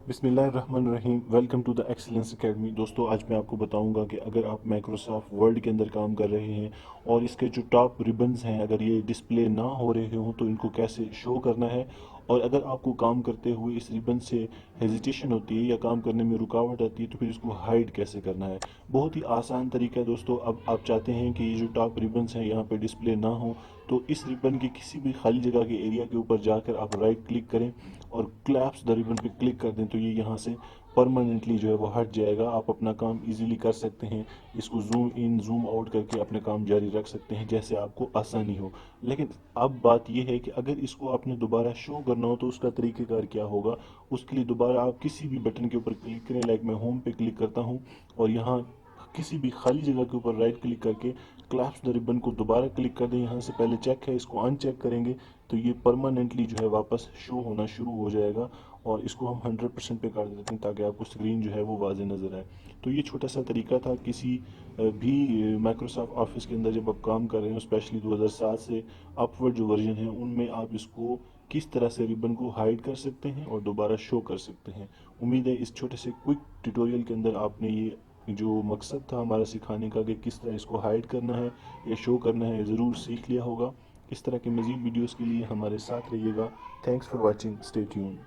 बिस्मिल्लाहिर्रहमानिर्रहीम। Welcome to the excellence academy. दोस्तों, आज मैं आपको बताऊंगा कि अगर आप माइक्रोसॉफ्ट वर्ड के अंदर काम कर रहे हैं और इसके जो टॉप रिबन्स हैं अगर ये डिस्प्ले ना हो रहे हों तो इनको कैसे शो करना है, और अगर आपको काम करते हुए इस रिबन से हेजिटेशन होती है या काम करने में रुकावट आती है तो फिर इसको हाइड कैसे करना है। बहुत ही आसान तरीका है दोस्तों। अब आप चाहते हैं कि ये जो टॉप रिबन्स हैं यहाँ पे डिस्प्ले ना हो, तो इस रिबन की किसी भी खाली जगह के एरिया के ऊपर जाकर आप राइट क्लिक करें और क्लैप्स द रिबन पे क्लिक कर दें तो ये यहाँ से परमानेंटली जो है वो हट जाएगा। आप अपना काम इजीली कर सकते हैं। इसको जूम इन जूम आउट करके अपने काम जारी रख सकते हैं जैसे आपको आसानी हो। लेकिन अब बात यह है कि अगर इसको आपने दोबारा शो करना हो तो उसका तरीक़ेकार क्या होगा। उसके लिए दोबारा आप किसी भी बटन के ऊपर क्लिक करें। लाइक मैं होम पे क्लिक करता हूँ और यहाँ किसी भी खाली जगह के ऊपर राइट क्लिक करके क्लैप्स द रिबन को दोबारा क्लिक कर दें। यहाँ से पहले चेक है, इसको अनचेक करेंगे तो ये परमानेंटली जो है वापस शो होना शुरू हो जाएगा। और इसको हम 100% पे कर देते हैं ताकि आपको स्क्रीन जो है वो वाजे नज़र आए। तो ये छोटा सा तरीका था। किसी भी माइक्रोसॉफ्ट ऑफिस के अंदर जब आप काम कर रहे हो, स्पेशली 2007 से अपवर्ड जो वर्जन है उनमें आप इसको किस तरह से रिबन को हाइड कर सकते हैं और दोबारा शो कर सकते हैं। उम्मीद है इस छोटे से क्विक ट्यूटोरियल के अंदर आपने ये जो मकसद था हमारा सिखाने का कि किस तरह इसको हाइड करना है या शो करना है ज़रूर सीख लिया होगा। इस तरह के मज़ीद वीडियोस के लिए हमारे साथ रहिएगा। Thanks for watching, stay tuned.